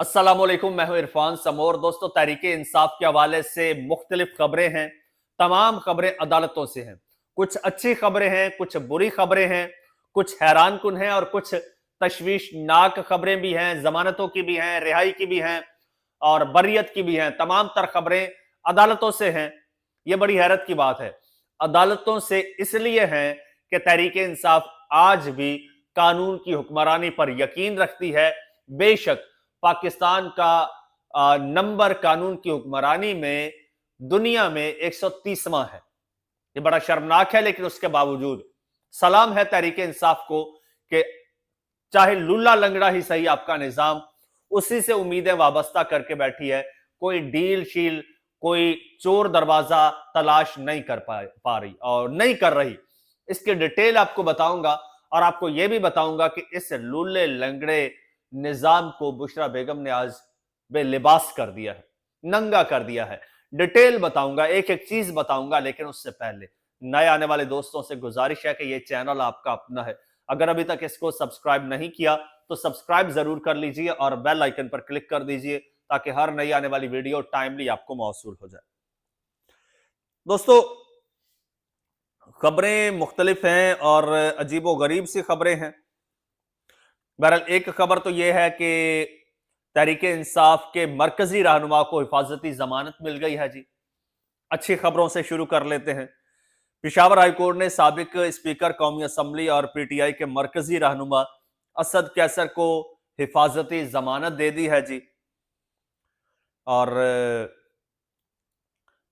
अस्सलामुअलैकुम, मैं हूं इरफान समोर। दोस्तों, तहरीके इंसाफ के हवाले से मुख्तलिफ खबरें हैं। तमाम खबरें अदालतों से हैं। कुछ अच्छी खबरें हैं, कुछ बुरी खबरें हैं, कुछ हैरान कुन हैं और कुछ तशवीशनाक खबरें भी हैं। जमानतों की भी हैं, रिहाई की भी हैं और बर्रियत की भी हैं। तमाम तर खबरें अदालतों से हैं। यह बड़ी हैरत की बात है। अदालतों से इसलिए हैं कि तहरीके इंसाफ आज भी कानून की हुक्मरानी पर यकीन रखती है। बेशक पाकिस्तान का नंबर कानून की हुक्मरानी में दुनिया में 130वां है। ये बड़ा शर्मनाक है, लेकिन उसके बावजूद सलाम है तहरीके इंसाफ को कि चाहे लुल्ला लंगड़ा ही सही, आपका निजाम उसी से उम्मीदें वाबस्ता करके बैठी है। कोई डील शील, कोई चोर दरवाजा तलाश नहीं कर पा रही और नहीं कर रही। इसकी डिटेल आपको बताऊंगा और आपको यह भी बताऊंगा कि इस लुल्ले लंगड़े निजाम को बुशरा बेगम ने आज बेलिबास कर दिया है, नंगा कर दिया है। डिटेल बताऊंगा, एक एक चीज बताऊंगा, लेकिन उससे पहले नए आने वाले दोस्तों से गुजारिश है कि यह चैनल आपका अपना है। अगर अभी तक इसको सब्सक्राइब नहीं किया तो सब्सक्राइब जरूर कर लीजिए और बेल आइकन पर क्लिक कर दीजिए ताकि हर नई आने वाली वीडियो टाइमली आपको मौसूल हो जाए। दोस्तों, खबरें मुख्तलिफ हैं और अजीबो गरीब सी खबरें हैं। बहरहाल, एक खबर तो यह है कि तहरीके इंसाफ के मरकजी रहनुमा को हिफाजती जमानत मिल गई है जी। अच्छी खबरों से शुरू कर लेते हैं। पेशावर हाईकोर्ट ने साबिक स्पीकर कौमी असम्बली और पीटीआई के मरकजी रहनुमा असद कैसर को हिफाजती जमानत दे दी है जी। और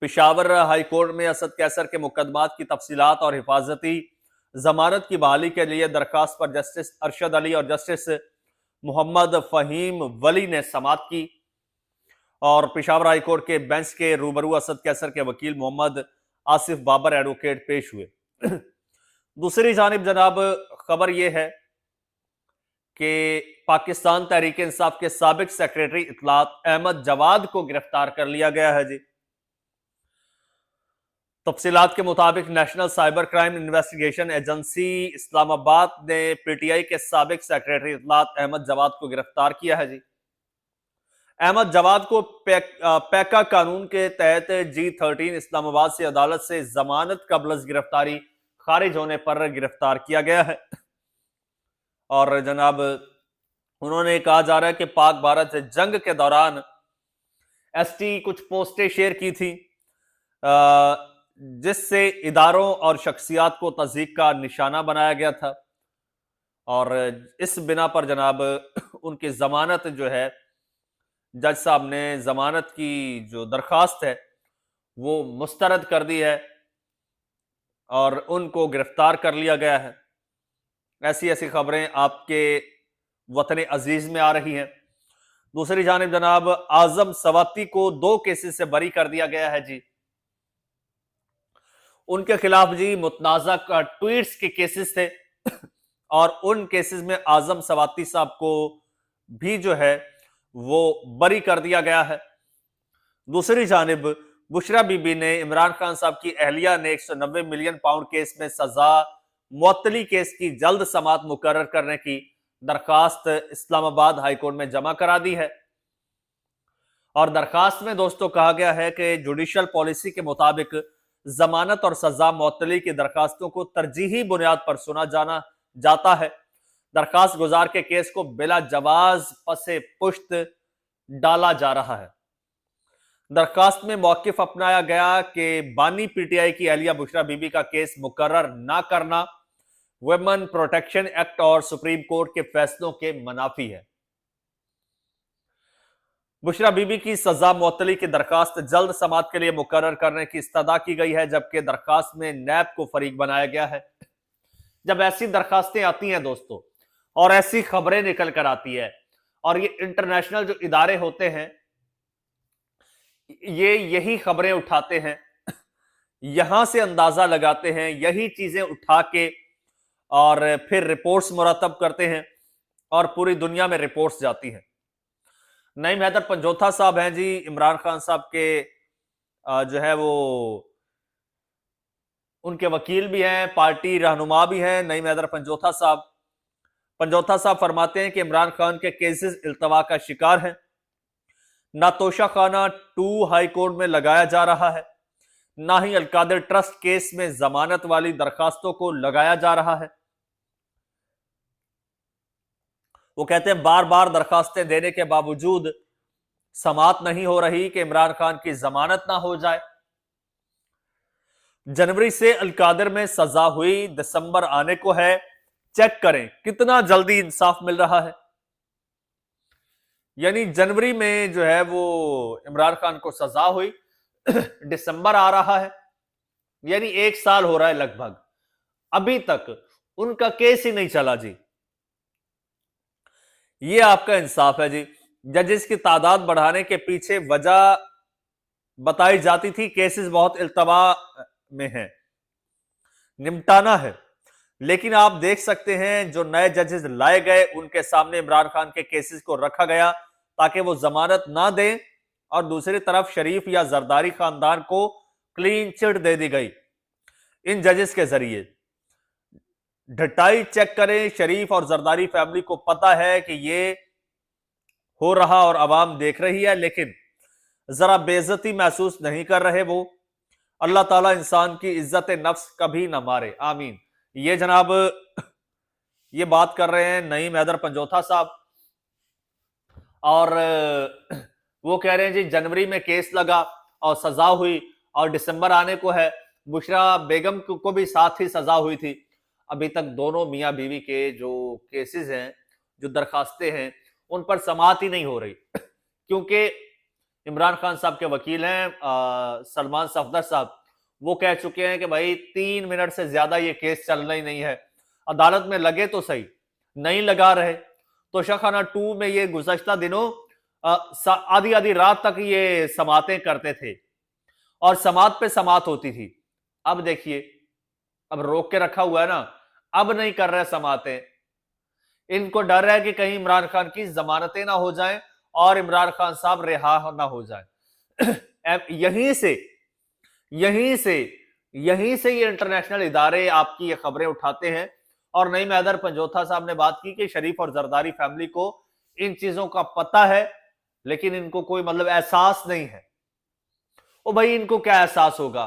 पेशावर हाईकोर्ट में असद कैसर के मुकदमात की तफसीलात और हिफाजती जमानत की बहाली के लिए दरखास्त पर जस्टिस अरशद अली और जस्टिस मोहम्मद फहीम वली ने समाअत की और पेशावर हाईकोर्ट के बेंच के रूबरू असद कैसर के वकील मोहम्मद आसिफ बाबर एडवोकेट पेश हुए। दूसरी जानिब जनाब, खबर यह है कि पाकिस्तान तहरीक इंसाफ के साबिक सेक्रेटरी इत्तलात अहमद जवाद को गिरफ्तार कर लिया गया है जी। तफसीलात के मुताबिक national cyber crime investigation agency Islamabad ने पीटीआई के साबिक सेक्रेटरी इत्तलात अहमद जवाद को गिरफ्तार किया है जी। अहमद जवाद को पैका कानून के तहत G13 इस्लामाबाद से अदालत से जमानत कबल गिरफ्तारी खारिज होने पर गिरफ्तार किया गया है। और जनाब, उन्होंने कहा जा रहा है कि पाक भारत जंग के दौरान एसटी कुछ पोस्टें शेयर की थी जिससे इदारों और शख्सियात को तज़ीक का निशाना बनाया गया था और इस बिना पर जनाब उनकी जमानत जो है, जज साहब ने जमानत की जो दरखास्त है वो मुस्तरद कर दी है और उनको गिरफ्तार कर लिया गया है। ऐसी ऐसी खबरें आपके वतन अजीज में आ रही हैं। दूसरी जानिब जनाब, आजम सवाती को 2 केसेस से बरी कर दिया गया है जी। उनके खिलाफ जी मुतनाज़ा ट्वीट्स के केसेस थे और उन केसेस में आजम सवाती साहब को भी जो है वो बरी कर दिया गया है। दूसरी जानिब बुशरा बीबी ने इमरान खान साहब की अहलिया ने 190 मिलियन पाउंड केस में सजा मुअत्तली केस की जल्द समाअत मुकर्रर करने की दरखास्त इस्लामाबाद हाईकोर्ट में जमा करा दी है। और दरखास्त में दोस्तों कहा गया है कि जुडिशल पॉलिसी के मुताबिक जमानत और सजा मुअत्तली की दरखास्तों को तरजीही बुनियाद पर सुना जाना जाता है। दरखास्त गुजार के केस को बिला जवाज पसे पुश्त डाला जा रहा है। दरखास्त में मौकिफ अपनाया गया कि बानी पीटीआई की अहलिया बुशरा बीबी का केस मुकर्रर ना करना वुमेन प्रोटेक्शन एक्ट और सुप्रीम कोर्ट के फैसलों के मनाफी है। बुशरा बीबी की सजा मुअत्तली की दरखास्त जल्द समाअत के लिए मुकर्रर करने की इस्तदा की गई है, जबकि दरखास्त में नैब को फरीक बनाया गया है। जब ऐसी दरखास्तें आती हैं दोस्तों और ऐसी खबरें निकल कर आती है और ये इंटरनेशनल जो इदारे होते हैं ये यही खबरें उठाते हैं, यहां से अंदाजा लगाते हैं, यही चीजें उठा के और फिर रिपोर्ट्स मुरतब करते हैं और पूरी दुनिया में रिपोर्ट्स जाती हैं। नईम हैदर पंजोथा साहब हैं जी, इमरान खान साहब के जो है वो उनके वकील भी हैं, पार्टी रहनुमा भी हैं नईम हैदर पंजोथा साहब फरमाते हैं कि इमरान खान के केसेस इल्तवा का शिकार हैं ना तोशाखाना 2 हाई कोर्ट में लगाया जा रहा है, ना ही अलकादिर ट्रस्ट केस में जमानत वाली दरखास्तों को लगाया जा रहा है। वो कहते हैं बार बार दरखास्तें देने के बावजूद समाअत नहीं हो रही कि इमरान खान की जमानत ना हो जाए। जनवरी से अलकादिर में सजा हुई, दिसंबर आने को है, चेक करें कितना जल्दी इंसाफ मिल रहा है। यानी जनवरी में जो है वो इमरान खान को सजा हुई, दिसंबर आ रहा है, यानी 1 साल हो रहा है लगभग, अभी तक उनका केस ही नहीं चला जी। ये आपका इंसाफ है जी। जजेस की तादाद बढ़ाने के पीछे वजह बताई जाती थी, केसेस बहुत इल्तवा में है, निपटाना है। लेकिन आप देख सकते हैं जो नए जजेस लाए गए उनके सामने इमरान खान के केसेस को रखा गया ताकि वो जमानत ना दें, और दूसरी तरफ शरीफ या जरदारी खानदान को क्लीन चिट दे दी गई इन जजेस के जरिए। ढटाई चेक करें, शरीफ और जरदारी फैमिली को पता है कि ये हो रहा और आवाम देख रही है, लेकिन जरा बेइज्जती महसूस नहीं कर रहे वो। अल्लाह ताला इंसान की इज्जत नफ्स कभी ना मारे, आमीन। ये जनाब ये बात कर रहे हैं नईम हैदर पंजोथा साहब, और वो कह रहे हैं जी जनवरी में केस लगा और सजा हुई और दिसंबर आने को है। बुशरा बेगम को भी साथ ही सजा हुई थी। अभी तक दोनों मियां बीवी के जो केसेस हैं, जो दरखास्तें हैं, उन पर समाअत ही नहीं हो रही क्योंकि इमरान खान साहब के वकील हैं सलमान सफदर साहब, वो कह चुके हैं कि भाई 3 मिनट से ज्यादा ये केस चलना ही नहीं है, अदालत में लगे तो सही, नहीं लगा रहे। तोशाखाना 2 में ये गुज़श्ता दिनों आधी आधी रात तक ये समातें करते थे और समात पे समात होती थी। अब देखिए, अब रोक के रखा हुआ है ना, अब नहीं कर रहे समातें। इनको डर है कि कहीं इमरान खान की जमानतें ना हो जाएं और इमरान खान साहब रिहा ना हो जाएं। यहीं से ये इंटरनेशनल इदारे आपकी ये खबरें उठाते हैं। और नईम हैदर पंजोथा साहब ने बात की कि शरीफ और जरदारी फैमिली को इन चीजों का पता है, लेकिन इनको कोई मतलब एहसास नहीं है। ओ भाई, इनको क्या एहसास होगा?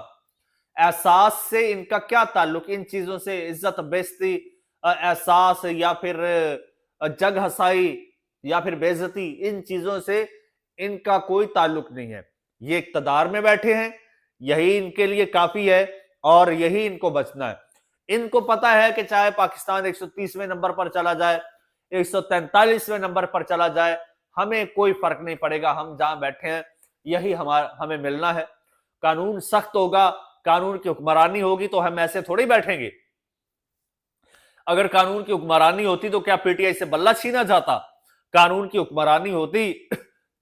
एहसास से इनका क्या ताल्लुक इन चीजों से? इज्जत बेइज्जती, एहसास या फिर जग हसाई या फिर बेइज्जती, इन चीजों से इनका कोई ताल्लुक नहीं है। ये इक्तदार में बैठे हैं, यही इनके लिए काफी है और यही इनको बचना है। इनको पता है कि चाहे पाकिस्तान 130वें नंबर पर चला जाए, 143वें नंबर पर चला जाए, हमें कोई फर्क नहीं पड़ेगा। हम जहां बैठे हैं यही हमें मिलना है। कानून सख्त होगा, कानून की हुक्मरानी होगी तो हम ऐसे थोड़ी बैठेंगे। अगर कानून की हुक्मरानी होती तो क्या पीटीआई से बल्ला छीना जाता? कानून की हुक्मरानी होती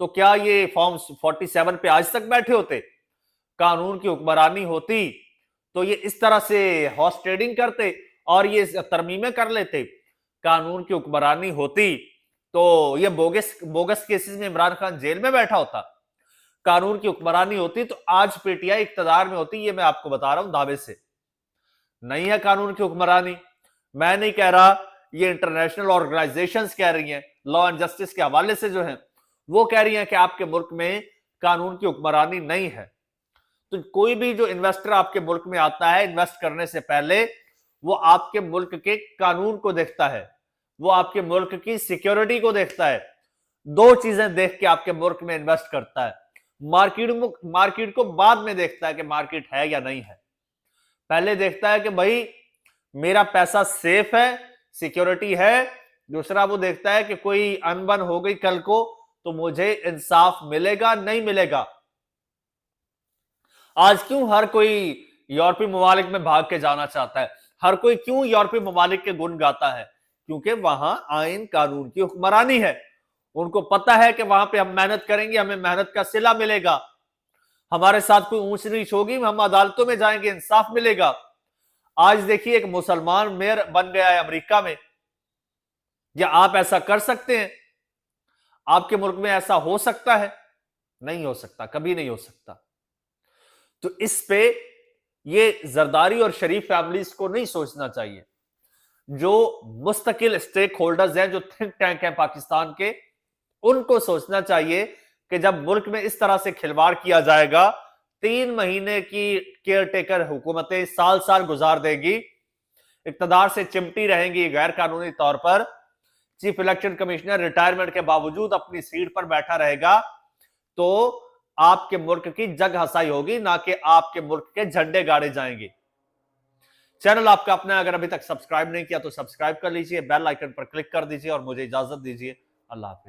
तो क्या ये फॉर्म 47 पे आज तक बैठे होते? कानून की हुक्मरानी होती तो ये इस तरह से हॉर्स ट्रेडिंग करते और ये तरमीमें कर लेते। कानून की हुक्मरानी होती तो ये बोगस केसेस में इमरान खान जेल में बैठा होता। कानून की हुक्मरानी होती तो आज पीटीआई इक्तदार में होती। ये मैं आपको बता रहा हूं दावे से। नहीं है कानून की हुक्मरानी, मैं नहीं कह रहा, ये इंटरनेशनल ऑर्गेनाइजेशंस कह रही हैं, लॉ एंड जस्टिस के हवाले से जो है वो कह रही हैं कि आपके मुल्क में कानून की हुक्मरानी नहीं है। तो कोई भी जो इन्वेस्टर आपके मुल्क में आता है, इन्वेस्ट करने से पहले वो आपके मुल्क के कानून को देखता है, वो आपके मुल्क की सिक्योरिटी को देखता है। 2 चीजें देख के आपके मुल्क में इन्वेस्ट करता है। मार्केट को बाद में देखता है कि मार्केट है या नहीं है। पहले देखता है कि भाई मेरा पैसा सेफ है, सिक्योरिटी है। दूसरा वो देखता है कि कोई अनबन हो गई कल को तो मुझे इंसाफ मिलेगा नहीं मिलेगा। आज क्यों हर कोई यूरोपीय ममालिक में भाग के जाना चाहता है? हर कोई क्यों यूरोपीय ममालिक के गुण गाता है? क्योंकि वहां आइन कानून की हुक्मरानी है। उनको पता है कि वहां पे हम मेहनत करेंगे, हमें मेहनत का सिला मिलेगा। हमारे साथ कोई ऊंच नीच होगी, हम अदालतों में जाएंगे, इंसाफ मिलेगा। आज देखिए एक मुसलमान मेयर बन गया है अमेरिका में। क्या आप ऐसा कर सकते हैं? आपके मुल्क में ऐसा हो सकता है? नहीं हो सकता, कभी नहीं हो सकता। तो इस पे ये जरदारी और शरीफ फैमिलीज को नहीं सोचना चाहिए। जो मुस्तकिल स्टेक होल्डर्स हैं, जो थिंक टैंक हैं पाकिस्तान के, उनको सोचना चाहिए कि जब मुल्क में इस तरह से खिलवाड़ किया जाएगा, 3 महीने की केयरटेकर हुकूमतें साल साल गुजार देगी, इक्तदार से चिमटी रहेंगी गैर कानूनी तौर पर, चीफ इलेक्शन कमिश्नर रिटायरमेंट के बावजूद अपनी सीट पर बैठा रहेगा, तो आपके मुल्क की जग हसाई होगी, ना कि आपके मुल्क के झंडे गाड़े जाएंगे। चैनल आपका अपना, अगर अभी तक सब्सक्राइब नहीं किया तो सब्सक्राइब कर लीजिए, बेल आइकन पर क्लिक कर दीजिए और मुझे इजाजत दीजिए। अल्लाह हाफिज।